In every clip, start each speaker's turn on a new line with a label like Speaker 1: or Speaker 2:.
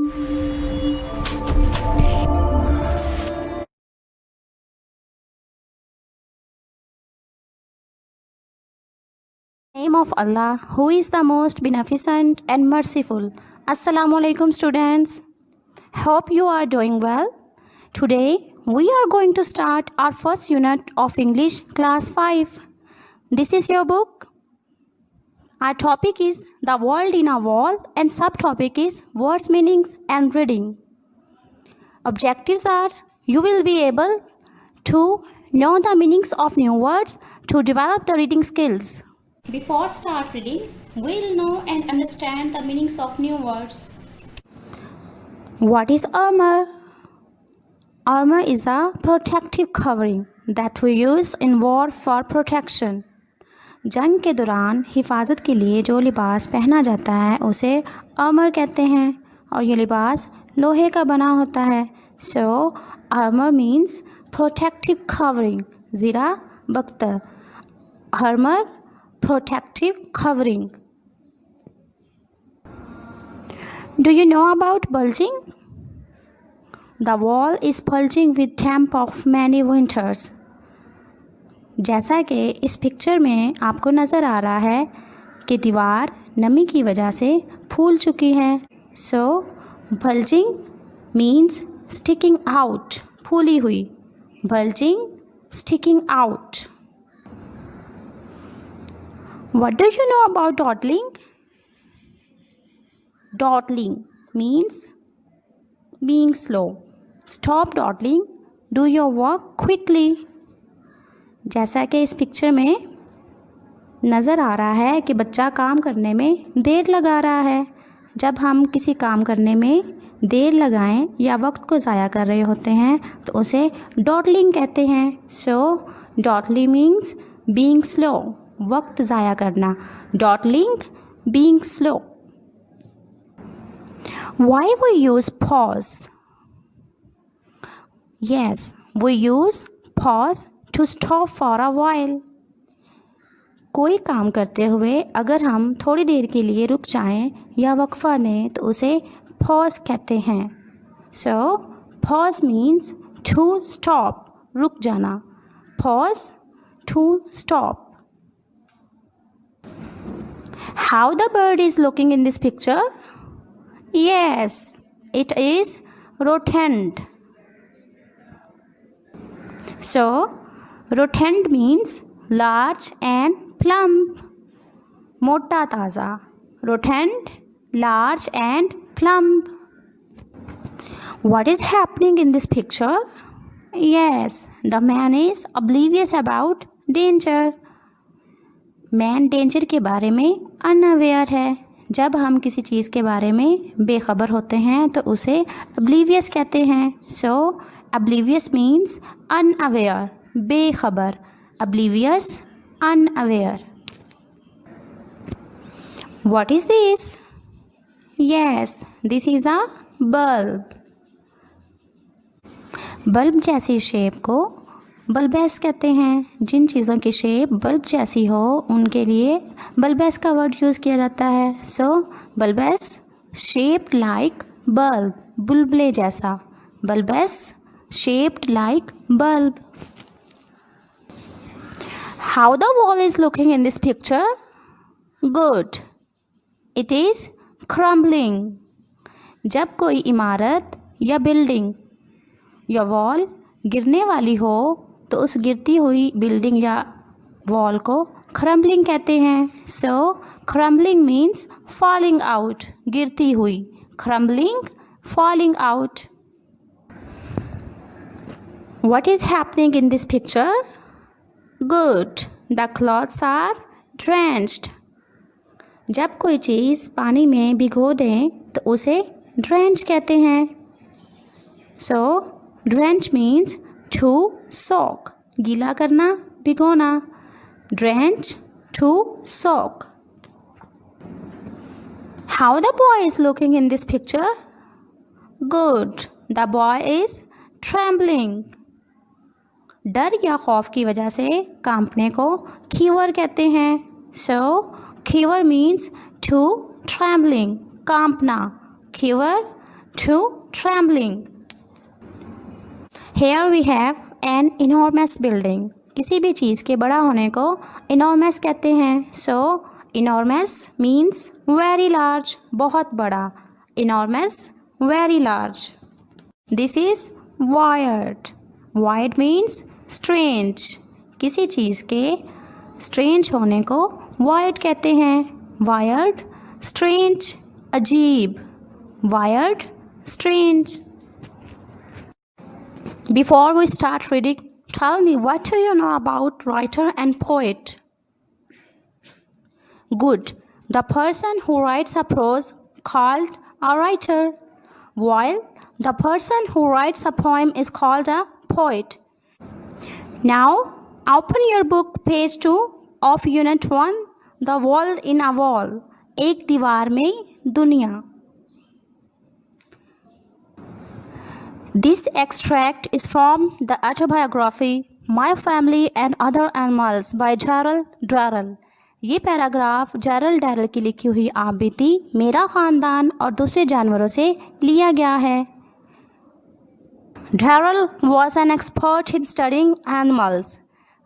Speaker 1: Name of Allah, who is the most beneficent and merciful. Assalamu alaikum students. Hope you are doing well. Today we are going to start our first unit of English class 5. This is your book. Our topic is the world in a wall and subtopic is words, meanings and reading. Objectives are you will be able to know the meanings of new words to develop the reading skills. Before start reading, we'll know and understand the meanings of new words. What is armor? Armor is a protective covering that we use in war for protection. जंग के दौरान हिफाजत के लिए जो लिबास पहना जाता है उसे आर्मर कहते हैं और ये लिबास लोहे का बना होता है. So armour means protective covering. ज़ीरा बख्तर. Armour protective covering. Do you know about bulging? The wall is bulging with damp of many winters. जैसा कि इस पिक्चर में आपको नज़र आ रहा है कि दीवार नमी की वजह से फूल चुकी है. So bulging means sticking out. फूली हुई. Bulging, sticking out. What do you know about dawdling? Dawdling means being slow. Stop dawdling. Do your work quickly. जैसा कि इस पिक्चर में नज़र आ रहा है कि बच्चा काम करने में देर लगा रहा है. जब हम किसी काम करने में देर लगाएं या वक्त को ज़ाया कर रहे होते हैं तो उसे dawdling कहते हैं. So dawdling means being slow. वक्त ज़ाया करना. Dawdling, being slow. Why we use pause? Yes, we use pause to stop for a while. कोई काम करते हुए अगर हम थोड़ी देर के लिए रुक जाएं या वक्फा दें तो उसे pause कहते हैं. So pause means to stop. रुक जाना. Pause, to stop. How the bird is looking in this picture? Yes, it is rotund. So, rotund means large and plump. मोटा ताज़ा. Rotund, large and plump. What is happening in this picture? Yes, the man is oblivious about danger. Man danger के बारे में unaware है. जब हम किसी चीज़ के बारे में बेखबर होते हैं तो उसे अब्लीवियस कहते हैं. सो अब्लीवियस मीन्स अनअवेयर, बेखबर. Oblivious, unaware. What is this? Yes, this is a bulb. Bulb जैसी शेप को बल्बेस कहते हैं. जिन चीज़ों की शेप बल्ब जैसी हो उनके लिए बल्बेस का वर्ड यूज़ किया जाता है. So bulbous, shaped like bulb. बुलबुले जैसा. Bulbous, shaped like bulb. How the wall is looking in this picture? Good. It is crumbling. जब कोई इमारत या बिल्डिंग या वॉल गिरने वाली हो तो उस गिरती हुई बिल्डिंग या वॉल को क्रम्बलिंग कहते हैं. सो क्रम्बलिंग मीन्स फॉलिंग आउट. गिरती हुई. Crumbling, falling out. What is happening in this picture? Good. The clothes are drenched. जब कोई चीज़ पानी में भिगो दें तो उसे ड्रेंच कहते हैं. So drench means to soak. गीला करना, भिगोना. Drench, to soak. How the boy is looking in this picture? Good. The boy is trembling. डर या खौफ की वजह से कांपने को खीवर कहते हैं. So खीवर means to trembling. कांपना. खीवर, to trembling. Here we have an enormous building. किसी भी चीज़ के बड़ा होने को enormous कहते हैं. So enormous means very large, बहुत बड़ा. Enormous, very large. This is weird. Weird means strange. किसी चीज़ के strange होने को weird कहते हैं. Weird, strange, अजीब. Weird, strange. Before we start reading, tell me, what do you know about writer and poet? Good. The person who writes a prose called a writer, while the person who writes a poem is called a poet. Now, open your book, page 2 of Unit 1, The World in a Wall. एक दीवार में दुनिया. This extract is from the autobiography My Family and Other Animals by Gerald Darrell. ये paragraph Gerald Daryl की लिखी हुई आप बीती, मेरा ख़ानदान और दूसरे जानवरों से लिया गया है. Daryl was an expert in studying animals.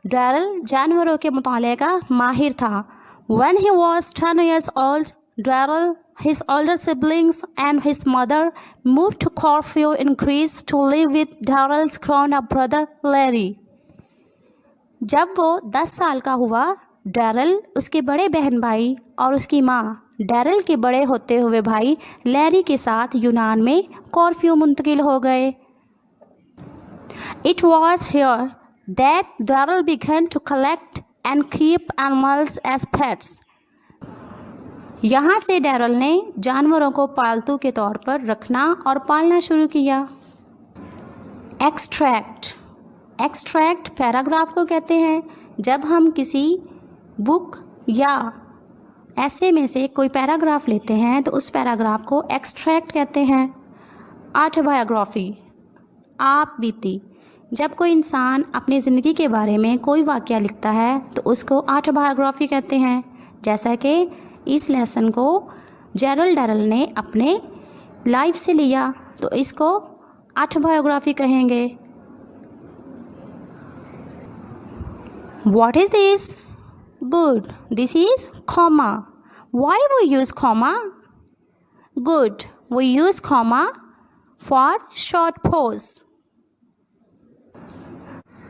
Speaker 1: Daryl जानवरों के मुताले का माहिर था. When he was 10 years old, Darrell, his older siblings and his mother moved to Corfu in Greece to live with Darrell's grown-up brother Larry. जब वो 10 साल का हुआ, डैरल, उसके बड़े बहन भाई और उसकी माँ डैरल के बड़े होते हुए भाई लैरी के साथ यूनान में कॉर्फ्यू मुंतकिल हो गए. It was here that Darrell began to collect and keep animals as pets. यहाँ से डैरल ने जानवरों को पालतू के तौर पर रखना और पालना शुरू किया. एक्सट्रैक्ट. एक्सट्रैक्ट पैराग्राफ को कहते हैं जब हम किसी बुक या ऐसे में से कोई पैराग्राफ लेते हैं तो उस पैराग्राफ को एक्सट्रैक्ट कहते हैं. ऑटोबायोग्राफी, आप बीती. जब कोई इंसान अपनी ज़िंदगी के बारे में कोई वाक़या लिखता है तो उसको ऑटोबायोग्राफी कहते हैं. जैसा कि इस लेसन को जेरल्ड डैरल ने अपने लाइफ से लिया तो इसको ऑटोबायोग्राफी कहेंगे. What is this? Good. This is comma. Why we use comma? Good. We use comma for short pause.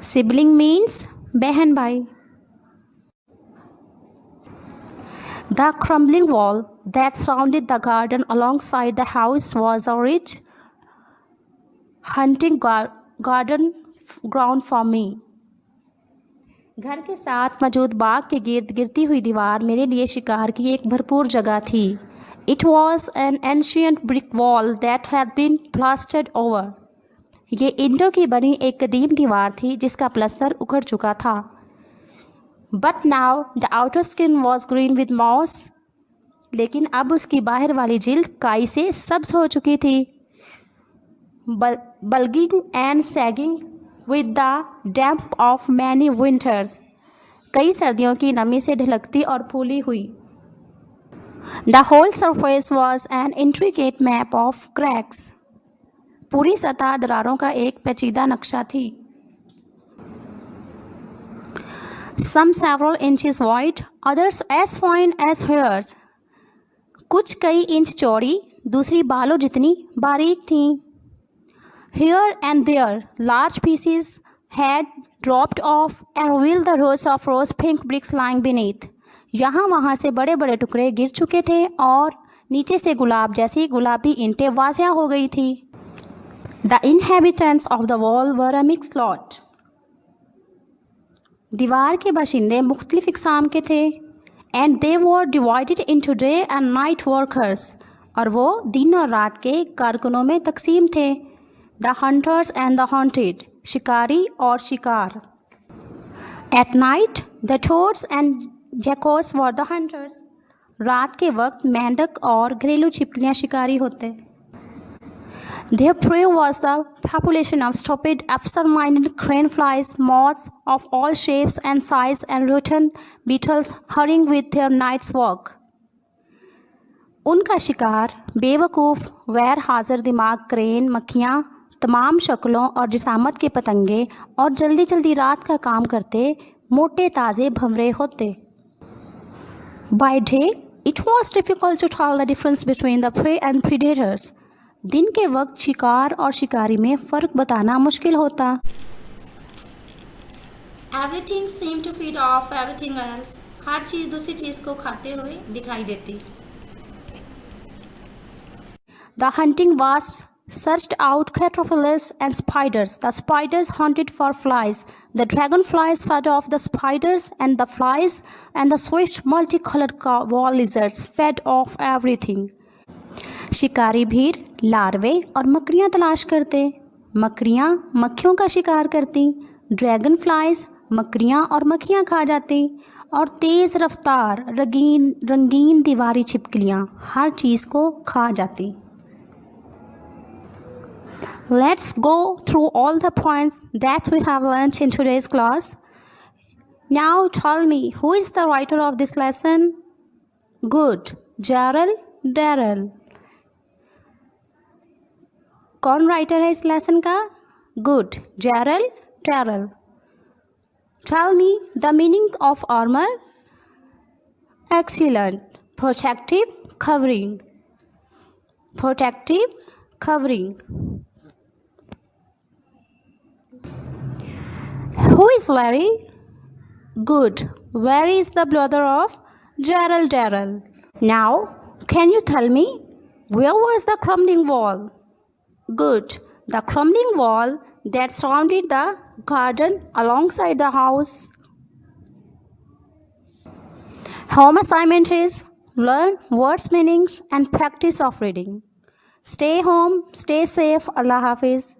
Speaker 1: Sibling means बहन भाई. The crumbling wall that surrounded the garden alongside the house was a rich hunting garden ground for me. घर के साथ मौजूद बाग के गिर्द गिरती हुई दीवार मेरे लिए शिकार की एक भरपूर जगह थी. It was an ancient brick wall that had been plastered over. ये ईंटों की बनी एक कदीम दीवार थी जिसका प्लस्तर उखड़ चुका था. But now the outer skin was green with moss. लेकिन अब उसकी बाहर वाली जिल्द काई से सब्ज हो चुकी थी. Bulging and sagging with the damp of many winters. कई सर्दियों की नमी से ढलकती और फूली हुई. The whole surface was an intricate map of cracks. पूरी सतह दरारों का एक पेचीदा नक्शा थी. Some several inches wide, others as fine as hairs. कुछ कई इंच चौड़ी, दूसरी बालों जितनी बारीक थीं. Here and there, large pieces had dropped off and revealed the rows of rose pink bricks lying beneath. यहाँ वहाँ से बड़े बड़े टुकड़े गिर चुके थे और नीचे से गुलाब जैसी गुलाबी ईंटें वाज़िया हो गई थी. The inhabitants of the wall were a mixed lot. दीवार के बाशिंदे मुख्तलिफ इक़साम के थे. And they were divided into day and night workers. और वो दिन और रात के कारकुनों में तकसीम थे. The hunters and the hunted. शिकारी और शिकार. At night the toads and jackals were the hunters. रात के वक्त मेंढक और घरेलू छिपकलियाँ शिकारी होते. Their prey was the population of stupid, absent-minded crane flies, moths of all shapes and sizes, and rotten beetles hurrying with their night's work. उनका शिकार बेवकूफ़, गैर हाजिर दिमाग क्रेन, मक्खियाँ, तमाम शक्लों और जिसामत के पतंगे और जल्दी जल्दी रात का काम करते मोटे ताज़े भंवरे होते। By day, it was difficult to tell the difference between the prey and predators. दिन के वक्त शिकार और शिकारी में फ़र्क बताना मुश्किल होता। Everything seemed to feed off everything else. हर चीज़ दूसरी चीज़ को खाते हुए दिखाई देती। The hunting wasps searched out caterpillars and spiders. The spiders hunted for flies. The dragonflies fed off the spiders, and the flies and the swift multicolored wall lizards fed off everything. शिकारी भीड़ लार्वे और मकड़ियाँ तलाश करते। मकड़ियाँ मक्खियों का शिकार करती। ड्रैगन फ्लाइज मकड़ियाँ और मक्खियाँ खा जाती। और तेज़ रफ्तार रंगीन दीवारी छिपकलियाँ हर चीज़ को खा जाती। Let's go through all the points that we have learned in today's class. Now tell me, who is the writer of this lesson? Good. Gerald Darrell. कौन राइटर है इस लेसन का? Good. Gerald Darrell. Tell me the meaning of armor. Excellent. Protective covering. Protective covering. Who is Larry? Good. Larry is the brother of Gerald Darrell. Now, can you tell me, where was the crumbling wall? Good. The crumbling wall that surrounded the garden alongside the house. Home assignment is learn words meanings and practice of reading. Stay home, stay safe. Allah Hafiz.